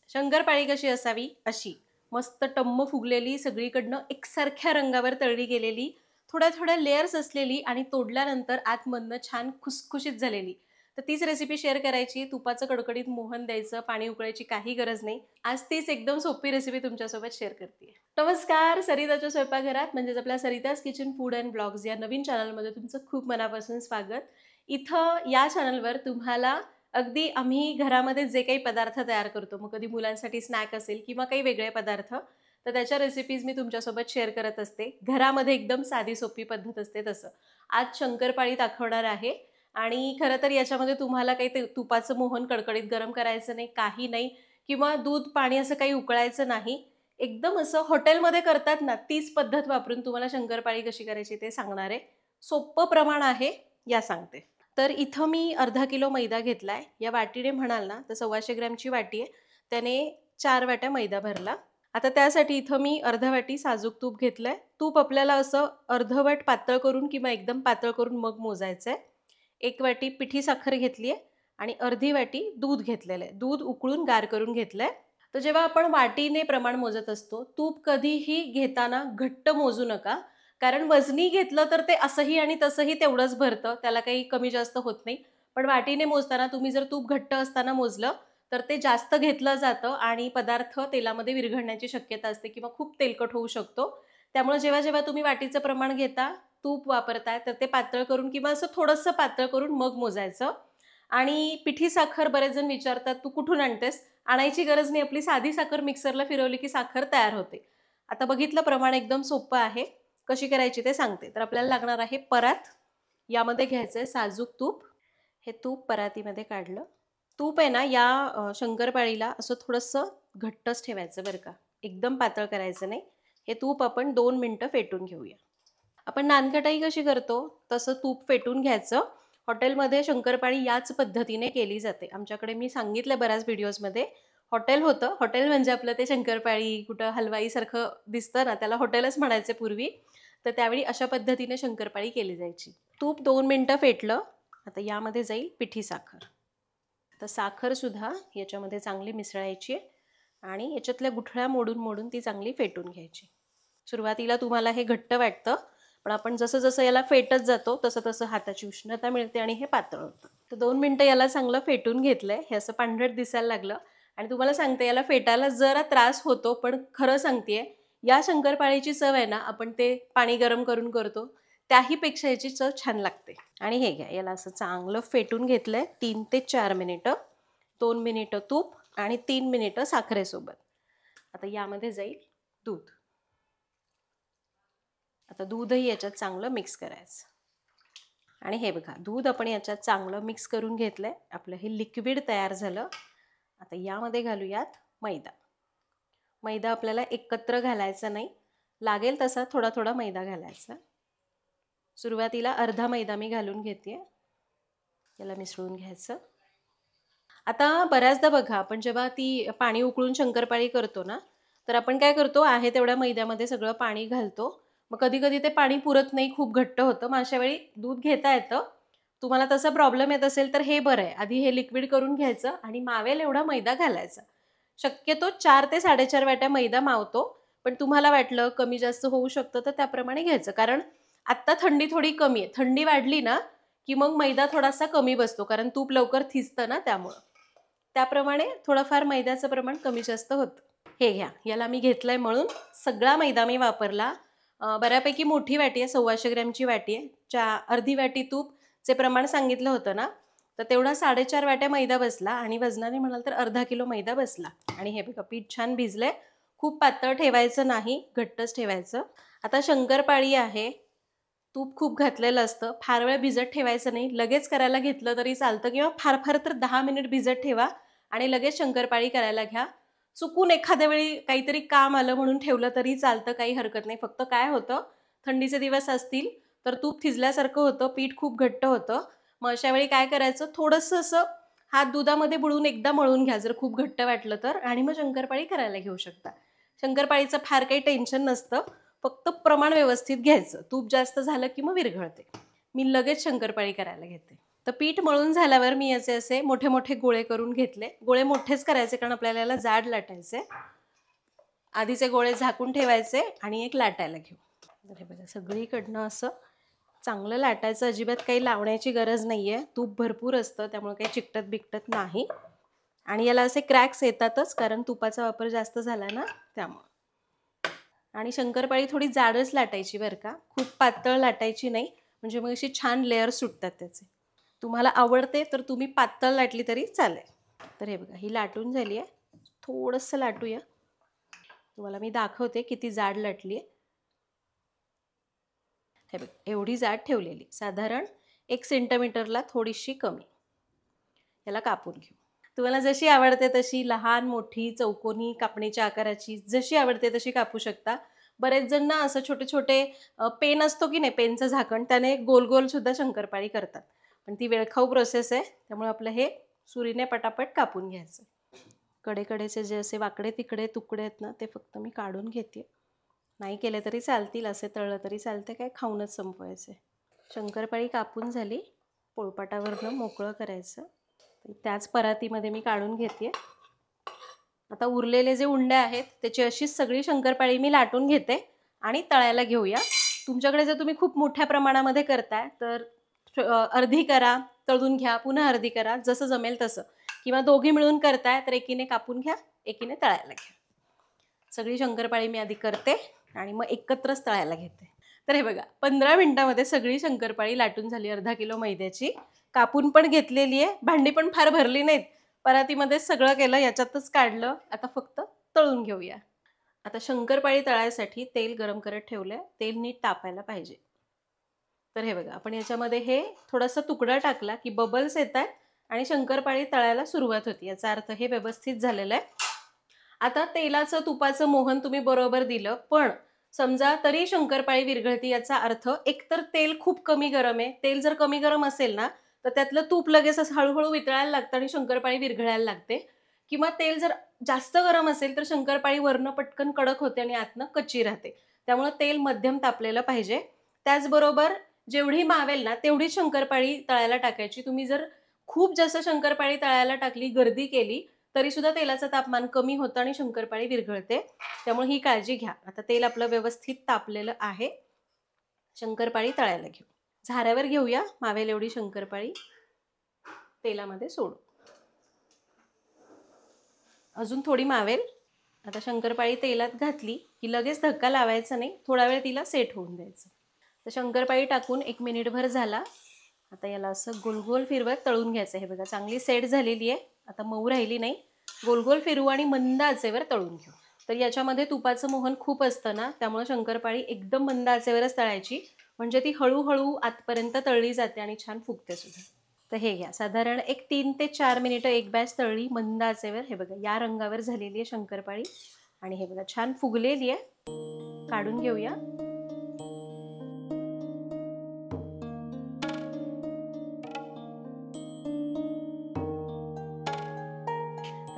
शंकरपाळी कशी असावी अशी मस्त टम्म फुगलेली, सगळीकडनं एकसारख्या रंगावर तळली गेलेली, थोड्या थोड्या लेयर्स असलेली आणि तोडल्यानंतर आतमधनं छान खुसखुशीत झालेली. तर तीच रेसिपी शेअर करायची. तुपाचं कडकडीत मोहन द्यायचं, पाणी उकळायची काही गरज नाही. आज तीच एकदम सोपी रेसिपी तुमच्यासोबत शेअर करते. नमस्कार, सरिताच्या स्वयंपाकघरात म्हणजेच आपल्या Sarita's kitchen food and blogs या नवीन चॅनलमध्ये तुमचं खूप मनापासून स्वागत. इथं या चॅनलवर तुम्हाला अगदी आम्ही घरामध्ये जे काही पदार्थ तयार करतो, मग कधी मुलांसाठी स्नॅक असेल किंवा काही वेगळे पदार्थ, तर त्याच्या रेसिपीज मी तुमच्यासोबत शेअर करत असते. घरामध्ये एकदम साधी सोपी पद्धत असते तसं. आज शंकरपाळी दाखवणार आहे आणि खरं तर याच्यामध्ये तुम्हाला काही ते तुपाचं मोहन कडकडीत गरम करायचं नाही, काही नाही किंवा दूध, पाणी असं काही उकळायचं नाही. एकदम असं हॉटेलमध्ये करतात ना, तीच पद्धत वापरून तुम्हाला शंकरपाळी कशी करायची ते सांगणार आहे. सोपं प्रमाण आहे, या सांगते. तर इथं मी अर्धा किलो मैदा घेतलाय. या वाटीने म्हणाल ना तर 125 ग्रॅमची वाटी आहे. त्याने 4 वाट्या मैदा भरला. आता त्यासाठी इथं मी अर्धा वाटी साजूक तूप घेतलंय. तूप आपल्याला असं अर्धवट पातळ करून किंवा एकदम पातळ करून मग मोजायचंय. 1 वाटी पिठी साखर घेतली आहे आणि अर्धी वाटी दूध घेतलेलं आहे. दूध उकळून गार करून घेतलंय. तर जेव्हा आपण वाटीने प्रमाण मोजत असतो, तूप कधीही घेताना घट्ट मोजू नका. कारण वजनी घेतलं तर ते असंही आणि तसंही तेवढंच भरतं, त्याला काही कमी जास्त होत नाही. पण वाटीने मोजताना तुम्ही जर तूप घट्ट असताना मोजलं तर ते जास्त घेतलं जातं आणि पदार्थ तेलामध्ये विरघळण्याची शक्यता असते किंवा खूप तेलकट होऊ शकतो. त्यामुळे जेव्हा जेव्हा तुम्ही वाटीचं प्रमाण घेता, तूप वापरताय, तर ते पातळ करून किंवा असं थोडंसं पातळ करून मग मोजायचं. आणि पिठी साखर बरेच जण विचारतात, तू कुठून आणतेस? आणायची गरज नाही, आपली साधी साखर मिक्सरला फिरवली की साखर तयार होते. आता बघितलं प्रमाण एकदम सोपं आहे. कशी करायची ते सांगते. तर आपल्याला लागणार आहे परात. यामध्ये घ्यायचं आहे साजूक तूप. हे तूप परातीमध्ये काढलं. तूप आहे ना या शंकरपाळीला असं थोडंसं घट्टच ठेवायचं बरं का, एकदम पातळ करायचं नाही. हे तूप आपण 2 मिनटं फेटून घेऊया. आपण नानकटाई कशी करतो तसं तूप फेटून घ्यायचं. हॉटेलमध्ये शंकरपाळी याच पद्धतीने केली जाते. आमच्याकडे मी सांगितलं बऱ्याच व्हिडिओजमध्ये. हॉटेल होतं. हॉटेल म्हणजे आपलं ते शंकरपाळी कुठं हलवाईसारखं दिसतं ना, त्याला हॉटेलच म्हणायचे पूर्वी. तर त्यावेळी अशा पद्धतीने शंकरपाळी केली जायची. तूप 2 मिनटं फेटलं. आता यामध्ये जाईल पिठी साखर. तर साखरसुद्धा याच्यामध्ये चांगली मिसळायची आणि याच्यातल्या गुठळ्या मोडून मोडून ती चांगली फेटून घ्यायची. सुरुवातीला तुम्हाला हे घट्ट वाटतं, पण आपण जसं जसं याला फेटत जातो तसं तसं हाताची उष्णता मिळते आणि हे पातळ होतं. तर 2 मिनटं याला चांगलं फेटून घेतलंय. हे असं पांढरट दिसायला लागलं आणि तुम्हाला सांगते याला फेटायला जरा त्रास होतो, पण खरं सांगतेय या शंकरपाळीची चव आहे ना, आपण ते पाणी गरम करून करतो त्याहीपेक्षा याची चव छान लागते. आणि हे घ्या, याला असं चांगलं फेटून घेतलंय 3 ते 4 मिनिटं. 2 मिनिटं तूप आणि 3 मिनिटं साखरेसोबत. आता यामध्ये जाईल दूध. आता दूधही याच्यात चांगलं मिक्स करायचं. आणि हे बघा, दूध आपण याच्यात चांगलं मिक्स करून घेतलंय. आपलं हे लिक्विड तयार झालं. आता यामध्ये घालूयात मैदा. मैदा आपल्याला एकत्र घालायचा नाही, लागेल तसा थोडा थोडा मैदा घालायचा. सुरुवातीला अर्धा मैदा मी घालून घेते. याला मिसळून घ्यायचं. आता बऱ्याचदा बघा, आपण जेव्हा ती पाणी उकळून शंकरपाळी करतो ना, तर आपण काय करतो, आहे तेवढ्या मैद्यामध्ये सगळं पाणी घालतो. मग कधी कधी ते पाणी पुरत नाही, खूप घट्ट होतं. मग अशा वेळी दूध घेता येतं. तुम्हाला तसा प्रॉब्लेम येत असेल तर हे बरं आहे, आधी हे लिक्विड करून घ्यायचं आणि मावेल एवढा मैदा घालायचा. शक्यतो 4 ते 4.5 वाट्या मैदा मावतो, पण तुम्हाला वाटलं कमी जास्त होऊ शकतं तर त्याप्रमाणे घ्यायचं. कारण आत्ता थंडी थोडी कमी आहे. थंडी वाढली ना की मग मैदा थोडासा कमी बसतो, कारण तूप लवकर थिजतं ना, त्यामुळं त्याप्रमाणे थोडंफार मैद्याचं प्रमाण कमी जास्त होतं. हे घ्या, याला मी घेतलंय मळून. सगळा मैदा मी वापरला. बऱ्यापैकी मोठी वाटी आहे, 125 ग्रॅमची वाटी आहे. अर्धी वाटी तूप जे प्रमाण सांगितलं होतं ना, तर तेवढा 4.5 वाट्या मैदा बसला आणि वजनाने म्हणाल तर अर्धा किलो मैदा बसला. आणि हे बघा, पीठ छान भिजलंय. खूप पातळ ठेवायचं नाही, घट्टच ठेवायचं. आता शंकरपाळी आहे, तूप खूप घातलेलं असतं, फार वेळ भिजत ठेवायचं नाही. लगेच करायला घेतलं तरी चालतं किंवा फार फार तर 10 मिनिट भिजत ठेवा आणि लगेच शंकरपाळी करायला घ्या. चुकून एखाद्या वेळी काहीतरी काम आलं म्हणून ठेवलं तरी चालतं, काही हरकत नाही. फक्त काय होतं, थंडीचे दिवस असतील तर तूप थिजल्यासारखं होतं, पीठ खूप घट्ट होतं. मग अशा वेळी काय करायचं, थोडंसं असं हात दुधामध्ये बुडवून एकदा मळून घ्या जर खूप घट्ट वाटलं तर, आणि मग शंकरपाळी करायला घेऊ शकता. शंकरपाळीचं फार काही टेन्शन नसतं, फक्त प्रमाण व्यवस्थित घ्यायचं. तूप जास्त झालं की मग विरघळते. मी लगेच शंकरपाळी करायला घेते. तर पीठ मळून झाल्यावर मी याचे असे मोठे मोठे गोळे करून घेतले. गोळे मोठेच करायचे कारण आपल्याला याला जाड लाटायचे. आधीचे गोळे झाकून ठेवायचे आणि एक लाटायला घेऊ. तर हे बघा सगळीकडनं असं चांगलं लाटायचं, अजिबात काही लावण्याची गरज नाही आहे. तूप भरपूर असतं त्यामुळे काही चिकटत बिकटत नाही. आणि याला असे क्रॅक्स येतातच कारण तुपाचा वापर जास्त झाला ना त्यामुळे. आणि शंकरपाळी थोडी जाडच लाटायची बरं का, खूप पातळ लाटायची नाही, म्हणजे मग अशी छान लेअर सुटतात त्याचे. तुम्हाला आवडते तर तुम्ही पातळ लाटली तरी चालेल. तर हे बघा ही लाटून झाली आहे. थोडंसं लाटूया, तुम्हाला मी दाखवते किती जाड लाटली आहे. हे बघ एवढी जाड ठेवलेली, साधारण 1 सेंटीमीटरला थोडीशी कमी. याला कापून घेऊ. तुम्हाला जशी आवडते तशी, लहान मोठी चौकोनी कापणीच्या आकाराची जशी आवडते तशी कापू शकता. बरेच जण ना असं छोटे छोटे पेन असतो की नाही, पेनचं झाकण, त्याने गोल गोल सुद्धा शंकरपाळी करतात, पण ती वेळखाऊ प्रोसेस आहे. त्यामुळे आपलं हे सुरीने पटापट कापून घ्यायचं. कडेकडेचे जे असे वाकडे तिकडे तुकडे आहेत ना ते फक्त मी काढून घेते. नाही केले तरी चालतील, असे तळलं तरी चालते, काय खाऊनच संपवायचे. शंकरपाळी कापून झाली, पोळपाटावरनं मोकळं करायचं. त्याच परातीमध्ये मी काढून घेते. आता उरलेले जे उंडे आहेत त्याची अशीच सगळी शंकरपाळी मी लाटून घेते आणि तळायला घेऊया. तुमच्याकडे जर तुम्ही खूप मोठ्या प्रमाणामध्ये करताय तर अर्धी करा, तळून घ्या, पुन्हा अर्धी करा, जसं जमेल तसं. किंवा दोघी मिळून करताय तर एकीने कापून घ्या, एकीने तळायला घ्या. सगळी शंकरपाळी मी आधी करते आणि मग एकत्रच तळायला घेते. तर हे बघा 15 मिनिटांमध्ये सगळी शंकरपाळी लाटून झाली. अर्धा किलो मैद्याची, कापून पण घेतलेली आहे. भांडी पण फार भरली नाहीत, परातीमध्ये सगळं केलं, याच्यातच काढलं. आता फक्त तळून घेऊया. आता शंकरपाळी तळायसाठी तेल गरम करत ठेवलंय. तेल नीट तापायला पाहिजे. तर हे बघा आपण याच्यामध्ये हे थोडासा तुकडा टाकला की बबल्स येतात आणि शंकरपाळी तळायला सुरुवात होती, याचा अर्थ हे व्यवस्थित झालेलं आहे. आता तेलाचं तुपाचं मोहन तुम्ही बरोबर दिलं, पण समजा तरी शंकरपाळी विरघळती, याचा अर्थ एकतर तेल खूप कमी गरम आहे. तेल जर कमी गरम असेल ना तर त्यातलं तूप लगेच असं हळूहळू वितळायला लागतं आणि शंकरपाळी विरघळायला लागते. किंवा तेल जर जास्त गरम असेल तर शंकरपाळी वरनं पटकन कडक होते आणि आतनं कच्ची राहते. त्यामुळे तेल मध्यम तापलेलं पाहिजे. त्याचबरोबर जेवढी मावेल ना तेवढी शंकरपाळी तळायला टाकायची. तुम्ही जर खूप जास्त शंकरपाळी तळायला टाकली, गर्दी केली, तरी सुद्धा तेलाचं तापमान कमी होतं आणि शंकरपाळी विरघळते. त्यामुळे ही काळजी घ्या. आता तेल आपलं व्यवस्थित तापलेलं आहे. शंकरपाळी तळायला घेऊ. झाऱ्यावर घेऊया, मावेल एवढी शंकरपाळी तेलामध्ये सोडू. अजून थोडी मावेल. आता शंकरपाळी तेलात घातली की लगेच धक्का लावायचा नाही, थोडा वेळ तिला सेट होऊन द्यायचं. तर शंकरपाळी टाकून 1 मिनिटभर झाला. आता याला असं गोलगोल फिरवत तळून घ्यायचं. हे बघा चांगली सेट झालेली आहे, आता मऊ राहिली नाही. गोलगोल फिरवू आणि मंद आचेवर तळून घेऊ. तर याच्यामध्ये तुपाचं मोहन खूप असतं ना, त्यामुळे शंकरपाळी एकदम मंद आचेवरच तळायची, म्हणजे ती हळूहळू आतपर्यंत तळली जाते आणि छान फुगते सुद्धा. तर हे घ्या, साधारण 3 ते 4 मिनिटं एक बॅच तळली मंद आचेवर. हे बघा या रंगावर झालेली आहे शंकरपाळी आणि हे बघा छान फुगलेली आहे. काढून घेऊया.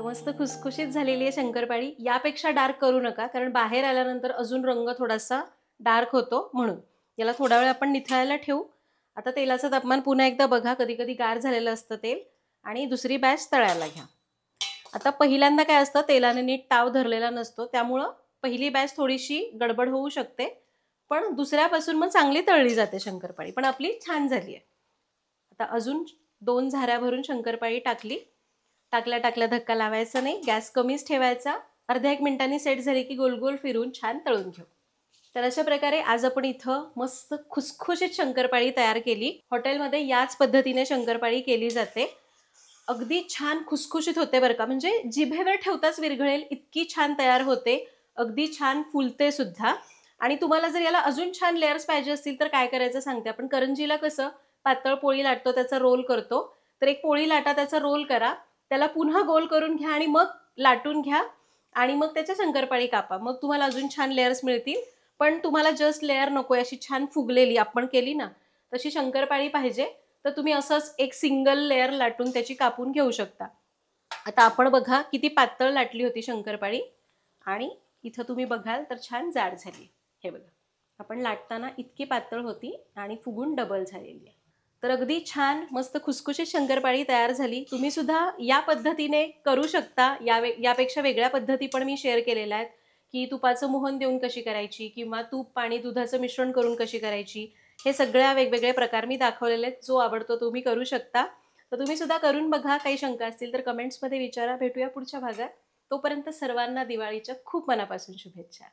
मस्त खुसखुशीत झालेली आहे शंकरपाळी. यापेक्षा डार्क करू नका, कारण बाहेर आल्यानंतर अजून रंग थोडासा डार्क होतो, म्हणून याला थोडा वेळ आपण निथळायला ठेवू. आता तेलाचं तापमान पुन्हा एकदा बघा, कधी कधी गार झालेलं असतं तेल. आणि दुसरी बॅच तळायला घ्या. आता पहिल्यांदा काय असतं, तेलाने नीट ताव धरलेला नसतो, त्यामुळं पहिली बॅच थोडीशी गडबड होऊ शकते, पण दुसऱ्यापासून मग चांगली तळली जाते शंकरपाळी. पण आपली छान झाली आहे. आता अजून 2 झाऱ्या भरून शंकरपाळी टाकली. टाकल्या धक्का लावायचा नाही, गॅस कमीच ठेवायचा. अर्ध्या 1 मिनिटांनी सेट झाली की गोल फिरून छान तळून घेऊ. तर अशा प्रकारे आज आपण इथं मस्त खुसखुशीत शंकरपाळी तयार केली. हॉटेलमध्ये याच पद्धतीने शंकरपाळी केली जाते. अगदी छान खुसखुशीत होते बरं का, म्हणजे जिभेवर ठेवताच विरघळेल इतकी छान तयार होते. अगदी छान फुलते सुद्धा. आणि तुम्हाला जर याला अजून छान लेयर्स पाहिजे असतील तर काय करायचं सांगते. आपण करंजीला कसं पातळ पोळी लाटतो, त्याचा रोल करतो, तर एक पोळी लाटा, त्याचा रोल करा, त्याला पुन्हा गोल करून घ्या आणि मग लाटून घ्या आणि मग त्याच्या शंकरपाळी कापा. मग तुम्हाला अजून छान लेयर्स मिळतील. पण तुम्हाला जस्ट लेयर नको, अशी छान फुगलेली आपण केली ना तशी शंकरपाळी पाहिजे, तर तुम्ही असंच एक सिंगल लेयर लाटून त्याची कापून घेऊ शकता. आता आपण बघा किती पातळ लाटली होती शंकरपाळी आणि इथं तुम्ही बघाल तर छान जाड झाली. हे बघा आपण लाटताना इतकी पातळ होती आणि फुगून डबल झालेली आहे. तर अगदी छान मस्त खुसखुशीत शंकरपाळी तयार झाली. तुम्ही सुद्धा या पद्धतीने करू शकता. यापेक्षा वेगळ्या पद्धती पण मी शेअर केलेल्या आहेत, की तुपाचं मोहन देऊन कशी करायची किंवा तूप, पाणी, दुधाचं मिश्रण करून कशी करायची. हे सगळ्या वेगवेगळे प्रकार मी दाखवलेले आहेत. जो आवडतो तो तुम्ही करू शकता. तर तुम्ही सुद्धा करून बघा. काही शंका असतील तर कमेंट्समध्ये विचारा. भेटूया पुढच्या भागात. तोपर्यंत सर्वांना दिवाळीच्या खूप मनापासून शुभेच्छा.